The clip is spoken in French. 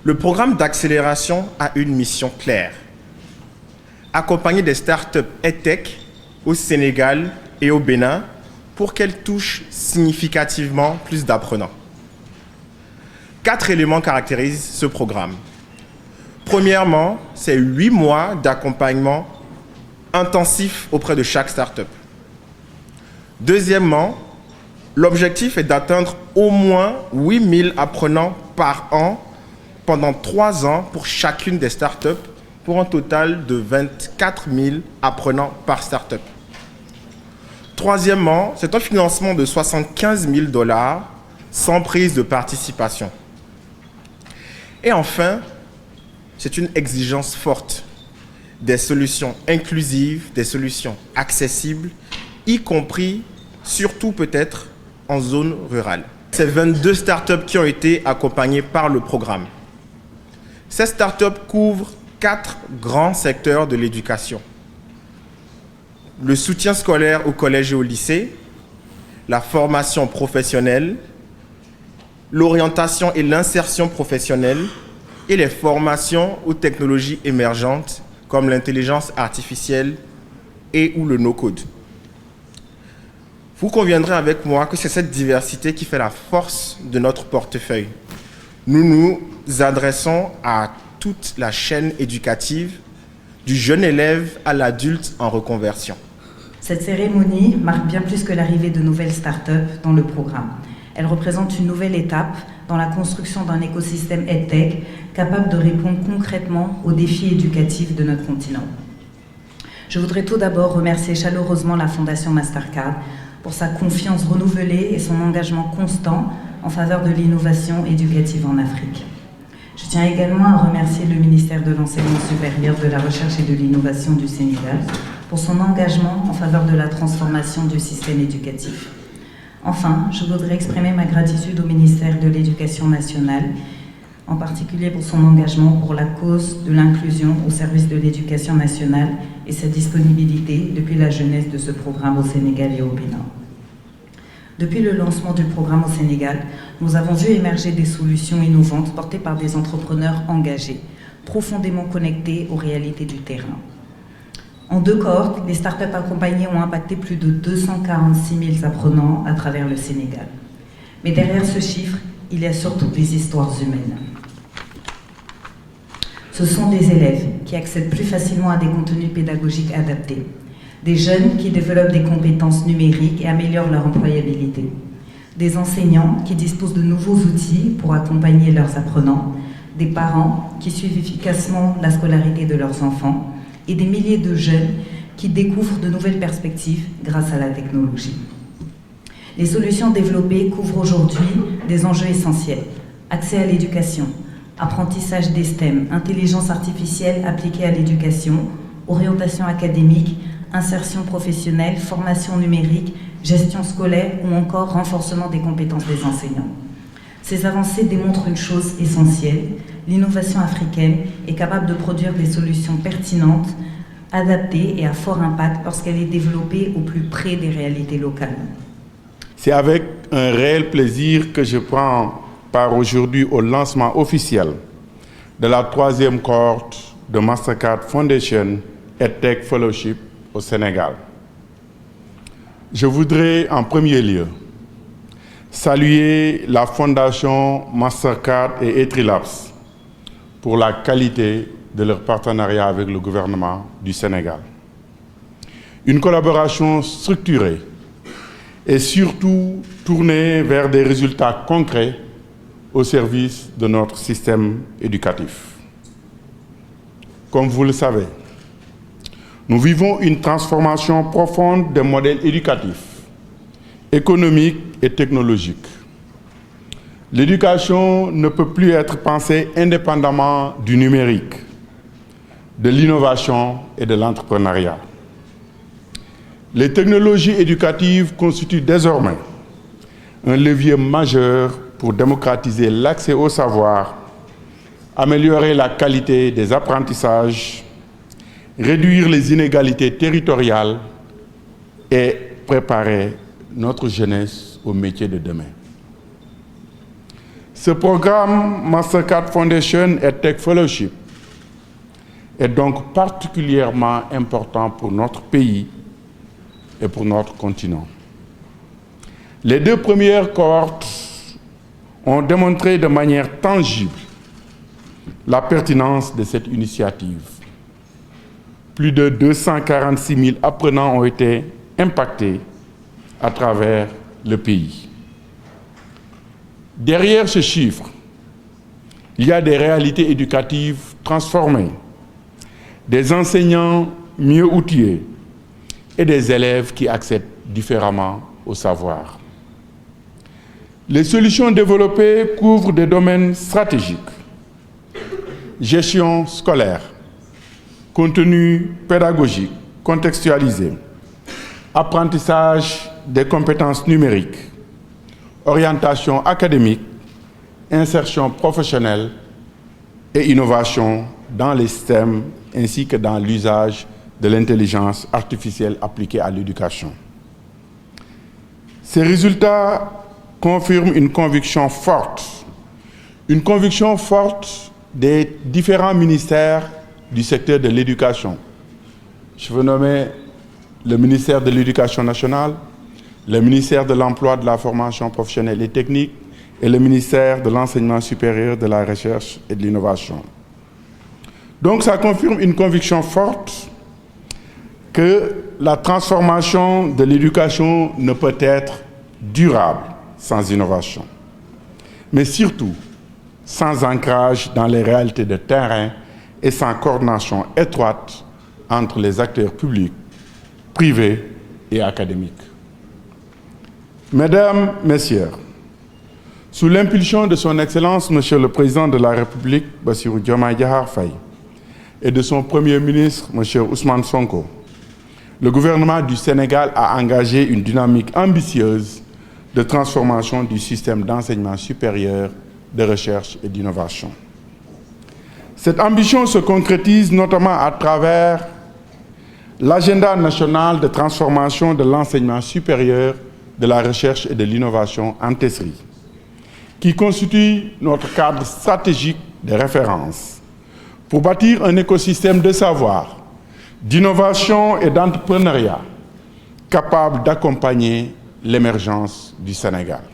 Le programme d'accélération a une mission claire: accompagner des startups EdTech au Sénégal et au Bénin pour qu'elles touchent significativement plus d'apprenants. 4 éléments caractérisent ce programme. Premièrement, c'est 8 mois d'accompagnement intensif auprès de chaque startup. Deuxièmement, l'objectif est d'atteindre au moins 8000 apprenants par an pendant 3 ans pour chacune des startups, pour un total de 24 000 apprenants par startup. Troisièmement, c'est un financement de 75 000 $ sans prise de participation. Et enfin, c'est une exigence forte: des solutions inclusives, des solutions accessibles, y compris, surtout peut-être, en zone rurale. C'est 22 startups qui ont été accompagnées par le programme. Ces startups couvrent 4 grands secteurs de l'éducation: le soutien scolaire au collège et au lycée, la formation professionnelle, l'orientation et l'insertion professionnelle et les formations aux technologies émergentes comme l'intelligence artificielle et ou le no-code. Vous conviendrez avec moi que c'est cette diversité qui fait la force de notre portefeuille. Nous nous adressons à toute la chaîne éducative, du jeune élève à l'adulte en reconversion. Cette cérémonie marque bien plus que l'arrivée de nouvelles startups dans le programme. Elle représente une nouvelle étape dans la construction d'un écosystème EdTech capable de répondre concrètement aux défis éducatifs de notre continent. Je voudrais tout d'abord remercier chaleureusement la Fondation Mastercard pour sa confiance renouvelée et son engagement constant en faveur de l'innovation éducative en Afrique. Je tiens également à remercier le ministère de l'Enseignement supérieur, de la Recherche et de l'Innovation du Sénégal pour son engagement en faveur de la transformation du système éducatif. Enfin, je voudrais exprimer ma gratitude au ministère de l'Éducation nationale, en particulier pour son engagement pour la cause de l'inclusion au service de l'éducation nationale et sa disponibilité depuis la jeunesse de ce programme au Sénégal et au Bénin. Depuis le lancement du programme au Sénégal, nous avons vu émerger des solutions innovantes portées par des entrepreneurs engagés, profondément connectés aux réalités du terrain. En 2 cohortes, les startups accompagnées ont impacté plus de 246 000 apprenants à travers le Sénégal. Mais derrière ce chiffre, il y a surtout des histoires humaines. Ce sont des élèves qui accèdent plus facilement à des contenus pédagogiques adaptés, des jeunes qui développent des compétences numériques et améliorent leur employabilité, des enseignants qui disposent de nouveaux outils pour accompagner leurs apprenants, des parents qui suivent efficacement la scolarité de leurs enfants et des milliers de jeunes qui découvrent de nouvelles perspectives grâce à la technologie. Les solutions développées couvrent aujourd'hui des enjeux essentiels: accès à l'éducation, apprentissage des STEM, intelligence artificielle appliquée à l'éducation, orientation académique, insertion professionnelle, formation numérique, gestion scolaire ou encore renforcement des compétences des enseignants. Ces avancées démontrent une chose essentielle: l'innovation africaine est capable de produire des solutions pertinentes, adaptée et à fort impact lorsqu'elle est développée au plus près des réalités locales. C'est avec un réel plaisir que je prends part aujourd'hui au lancement officiel de la 3e cohorte de Mastercard Foundation EdTech Fellowship au Sénégal. Je voudrais en premier lieu saluer la Fondation Mastercard et Etrilabs pour la qualité de leur partenariat avec le gouvernement du Sénégal. Une collaboration structurée et surtout tournée vers des résultats concrets au service de notre système éducatif. Comme vous le savez, nous vivons une transformation profonde des modèles éducatifs, économiques et technologiques. L'éducation ne peut plus être pensée indépendamment du numérique, de l'innovation et de l'entrepreneuriat. Les technologies éducatives constituent désormais un levier majeur pour démocratiser l'accès au savoir, améliorer la qualité des apprentissages, réduire les inégalités territoriales et préparer notre jeunesse aux métiers de demain. Ce programme Mastercard Foundation et Tech Fellowship est donc particulièrement important pour notre pays et pour notre continent. Les 2 premières cohortes ont démontré de manière tangible la pertinence de cette initiative. Plus de 246 000 apprenants ont été impactés à travers le pays. Derrière ce chiffre, il y a des réalités éducatives transformées, des enseignants mieux outillés et des élèves qui accèdent différemment au savoir. Les solutions développées couvrent des domaines stratégiques: gestion scolaire, contenu pédagogique contextualisé, apprentissage des compétences numériques, orientation académique, insertion professionnelle et innovation dans les systèmes ainsi que dans l'usage de l'intelligence artificielle appliquée à l'éducation. Ces résultats confirment une conviction forte des différents ministères du secteur de l'éducation. Je veux nommer le ministère de l'Éducation nationale, le ministère de l'Emploi, de la formation professionnelle et technique et le ministère de l'Enseignement supérieur, de la recherche et de l'innovation. Donc ça confirme une conviction forte que la transformation de l'éducation ne peut être durable sans innovation, mais surtout sans ancrage dans les réalités de terrain et sans coordination étroite entre les acteurs publics, privés et académiques. Mesdames, Messieurs, sous l'impulsion de son Excellence, Monsieur le Président de la République, Bassirou Diomaye Diakhar Faye, et de son Premier ministre, Monsieur Ousmane Sonko, le gouvernement du Sénégal a engagé une dynamique ambitieuse de transformation du système d'enseignement supérieur, de recherche et d'innovation. Cette ambition se concrétise notamment à travers l'agenda national de transformation de l'enseignement supérieur, de la recherche et de l'innovation en TESRI, qui constitue notre cadre stratégique de référence pour bâtir un écosystème de savoir, d'innovation et d'entrepreneuriat capable d'accompagner l'émergence du Sénégal.